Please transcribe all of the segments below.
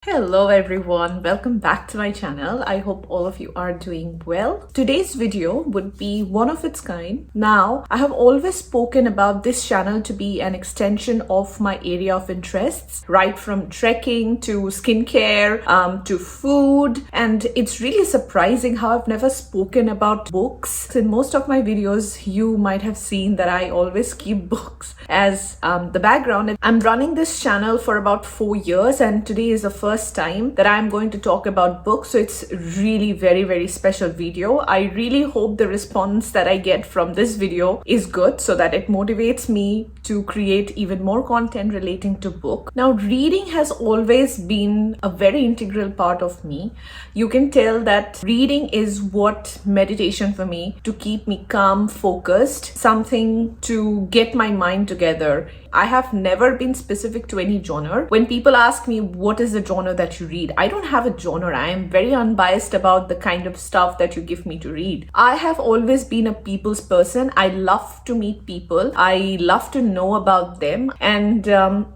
Hello everyone, welcome back to my channel. I hope all of you are doing well. Today's video would be one of its kind. Now, I have always spoken about this channel to be an extension of my area of interests, right from trekking to skincare to food. And it's really surprising how I've never spoken about books. In most of my videos, you might have seen that I always keep books as the background. I'm running this channel for about 4 years, and today is the first time that I'm going to talk about books, so it's really very special video. I really hope the response that I get from this video is good so that it motivates me to create even more content relating to book. Now, reading has always been a very integral part of me. You can tell that reading is what meditation for me, to keep me calm, focused, something to get my mind together. I have never been specific to any genre. When people ask me what is the genre that you read, I don't have a genre. I am very unbiased about the kind of stuff that you give me to read. I have always been a people's person. I love to meet people. I love to know about them, and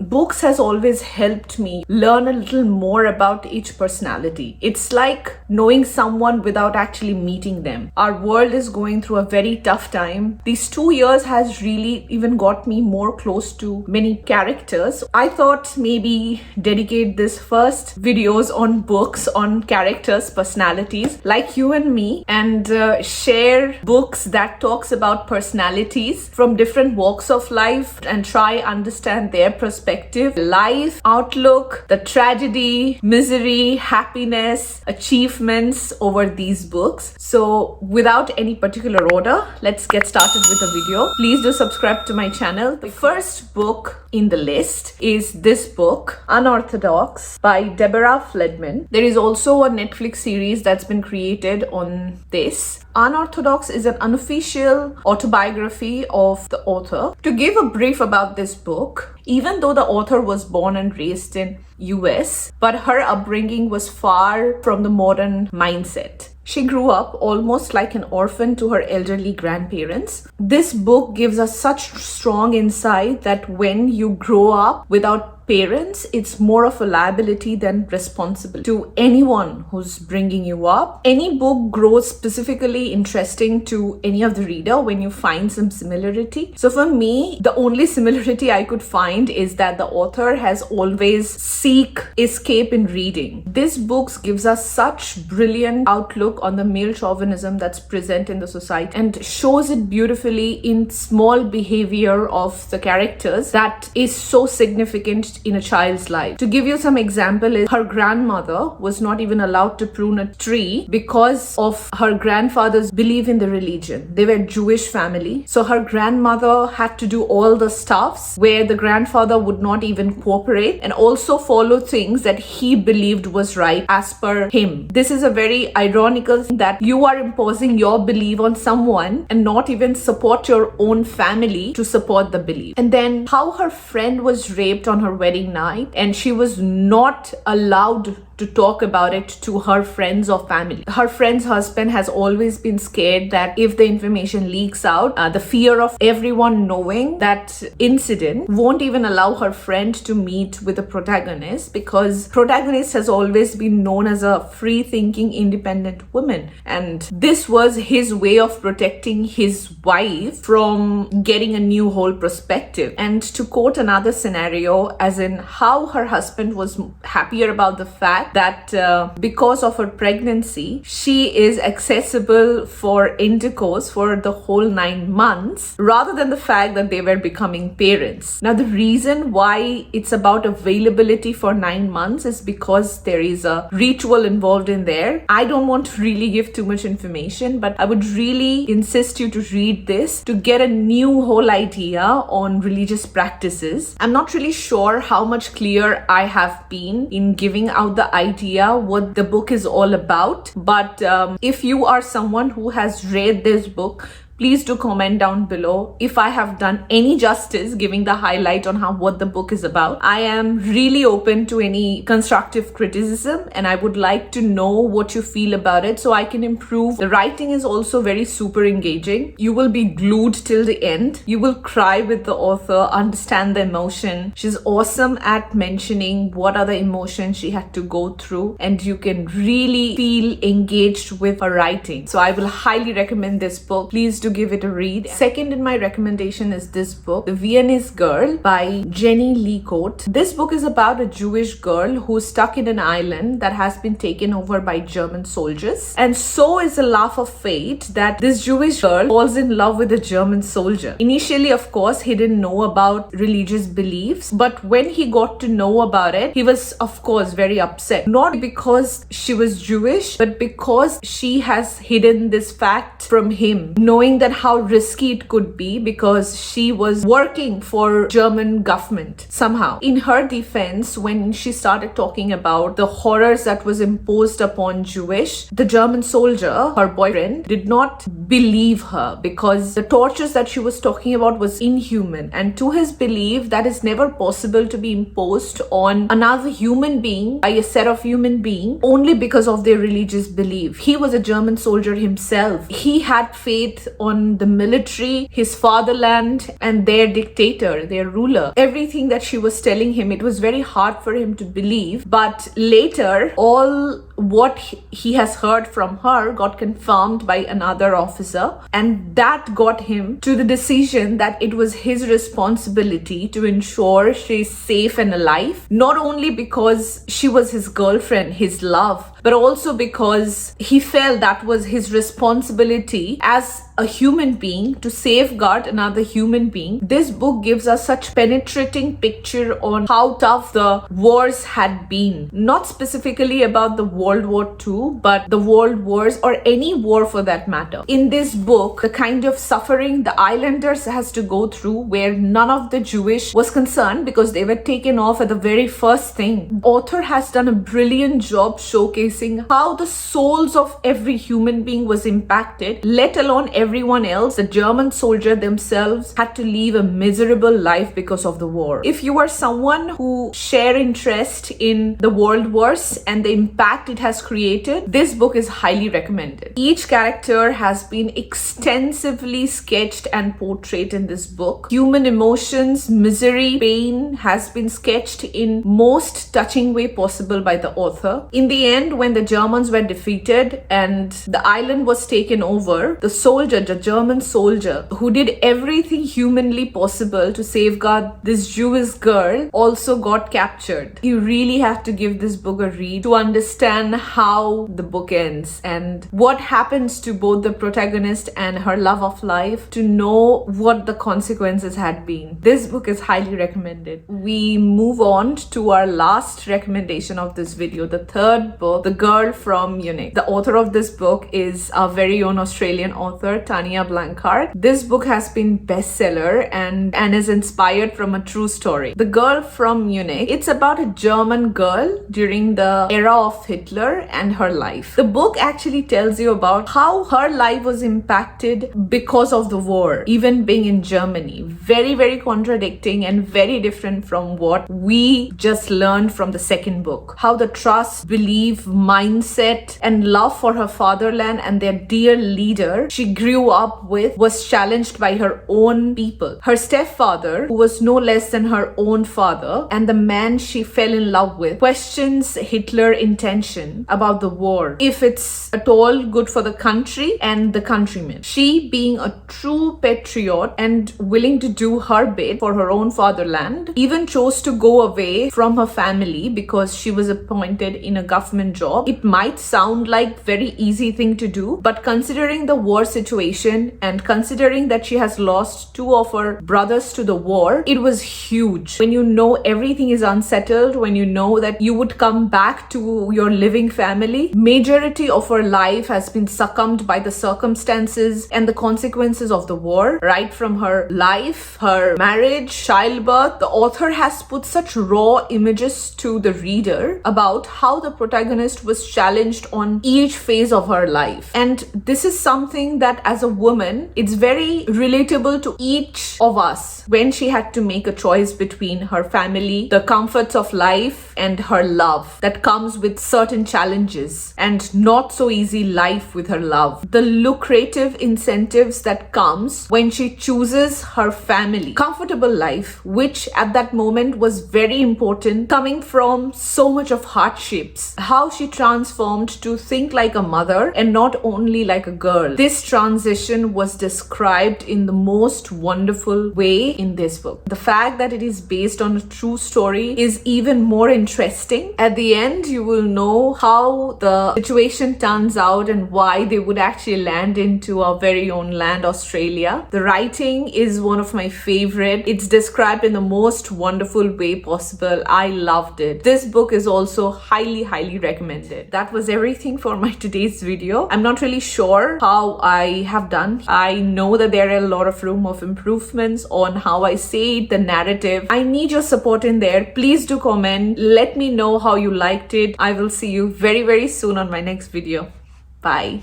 books has always helped me learn a little more about each personality. It's like knowing someone without actually meeting them. Our world is going through a very tough time. These 2 years has really even got me more close to many characters. I thought maybe dedicate this first videos on books, on characters, personalities like you and me, and share books that talks about personalities from different walks of life and try understand their perspective, life, outlook, the tragedy, misery, happiness, achievements over these books. So without any particular order, let's get started with the video. Please do subscribe to my channel. The first book in the list is this book, Unorthodox by Deborah Fledman. There is also a Netflix series that's been created on this. Unorthodox is an unofficial autobiography of the author. To give a brief about this book, even though the author was born and raised in US, but her upbringing was far from the modern mindset. She grew up almost like an orphan to her elderly grandparents. This book gives us such strong insight that when you grow up without parents, it's more of a liability than responsibility to anyone who's bringing you up. Any book grows specifically interesting to any of the reader when you find some similarity. So for me, the only similarity I could find is that the author has always seek escape in reading. This book gives us such brilliant outlook on the male chauvinism that's present in the society and shows it beautifully in small behavior of the characters that is so significant in a child's life. To give you some example, is her grandmother was not even allowed to prune a tree because of her grandfather's belief in the religion. They were Jewish family, so her grandmother had to do all the stuffs where the grandfather would not even cooperate and also follow things that he believed was right as per him. This is a very ironical thing, that you are imposing your belief on someone and not even support your own family to support the belief. And then how her friend was raped on her wedding night and she was not allowed to talk about it to her friends or family. Her friend's husband has always been scared that if the information leaks out, the fear of everyone knowing that incident won't even allow her friend to meet with the protagonist, because protagonist has always been known as a free-thinking, independent woman. And this was his way of protecting his wife from getting a new whole perspective. And to quote another scenario, as in how her husband was happier about the fact that because of her pregnancy, she is accessible for intercourse for the whole 9 months, rather than the fact that they were becoming parents. Now, the reason why it's about availability for 9 months is because there is a ritual involved in there. I don't want to really give too much information, but I would really insist you to read this to get a new whole idea on religious practices. I'm not really sure how much clear I have been in giving out the idea what the book is all about, but if you are someone who has read this book Please do comment down below if I have done any justice giving the highlight on what the book is about. I am really open to any constructive criticism, and I would like to know what you feel about it so I can improve. The writing is also very super engaging. You will be glued till the end. You will cry with the author, understand the emotion. She's awesome at mentioning what are the emotions she had to go through, and you can really feel engaged with her writing. So I will highly recommend this book. Please do give it a read. Second in my recommendation is this book, The Viennese Girl by Jenny Lee Coate. This book is about a Jewish girl who's stuck in an island that has been taken over by German soldiers. And so is a laugh of fate that this Jewish girl falls in love with a German soldier. Initially, of course, he didn't know about religious beliefs, but when he got to know about it, he was, of course, very upset. Not because she was Jewish, but because she has hidden this fact from him, knowing that how risky it could be because she was working for German government somehow. In her defense, when she started talking about the horrors that was imposed upon Jewish, the German soldier, her boyfriend, did not believe her because the tortures that she was talking about was inhuman, and to his belief that is never possible to be imposed on another human being by a set of human beings only because of their religious belief. He was a German soldier himself. He had faith on the military, his fatherland, and their dictator, their ruler. Everything that she was telling him, it was very hard for him to believe, but later all what he has heard from her got confirmed by another officer, and that got him to the decision that it was his responsibility to ensure she's safe and alive, not only because she was his girlfriend, his love, but also because he felt that was his responsibility as a human being to safeguard another human being. This book gives us such penetrating picture on how tough the wars had been. Not specifically about the World War II, but the world wars or any war for that matter. In this book, the kind of suffering the islanders has to go through, where none of the Jewish was concerned because they were taken off at the very first thing. The author has done a brilliant job showcasing how the souls of every human being was impacted, let alone everyone else. The German soldier themselves had to live a miserable life because of the war. If you are someone who share interest in the world wars and the impact it has created, this book is highly recommended. Each character has been extensively sketched and portrayed in this book. Human emotions, misery, pain has been sketched in most touching way possible by the author. In the end, when the Germans were defeated and the island was taken over, the soldier, the German soldier who did everything humanly possible to safeguard this Jewish girl, also got captured. You really have to give this book a read to understand how the book ends and what happens to both the protagonist and her love of life, to know what the consequences had been. This book is highly recommended. We move on to our last recommendation of this video, the third book, The Girl from Munich. The author of this book is our very own Australian author, Tanya Blanchard. This book has been bestseller and is inspired from a true story. The Girl from Munich, it's about a German girl during the era of Hitler and her life. The book actually tells you about how her life was impacted because of the war, even being in Germany. Very, very contradicting and very different from what we just learned from the second book. How the trust, belief, mindset, and love for her fatherland and their dear leader she grew up with was challenged by her own people. Her stepfather, who was no less than her own father, and the man she fell in love with, questions Hitler's intention about the war, if it's at all good for the country and the countrymen. She, being a true patriot and willing to do her bit for her own fatherland, even chose to go away from her family because she was appointed in a government job. It might sound like very easy thing to do, but considering the war situation and considering that she has lost two of her brothers to the war, it was huge. When you know everything is unsettled, when you know that you would come back to your living family, majority of her life has been succumbed by the circumstances and the consequences of the war, right from her life, her marriage, childbirth. The author has put such raw images to the reader about how the protagonist was challenged on each phase of her life. And this is something that as a woman, it's very relatable to each of us when she had to make a choice between her family, the comforts of life, and her love that comes with certain challenges, and not so easy life with her love. The lucrative incentives that comes when she chooses her family. Comfortable life, which at that moment was very important, coming from so much of hardships. How she transformed to think like a mother and not only like a girl. This transition was described in the most wonderful way in this book. The fact that it is based on a true story is even more interesting. At the end, you will know how the situation turns out and why they would actually land into our very own land, Australia. The writing is one of my favorite. It's described in the most wonderful way possible. I loved it. This book is also highly recommended. That was everything for my today's video. I'm not really sure how I have done. I know that there are a lot of room of improvements on how I say it, the narrative. I need your support in there. Please do comment. Let me know how you liked it. I will see you very soon on my next video. Bye.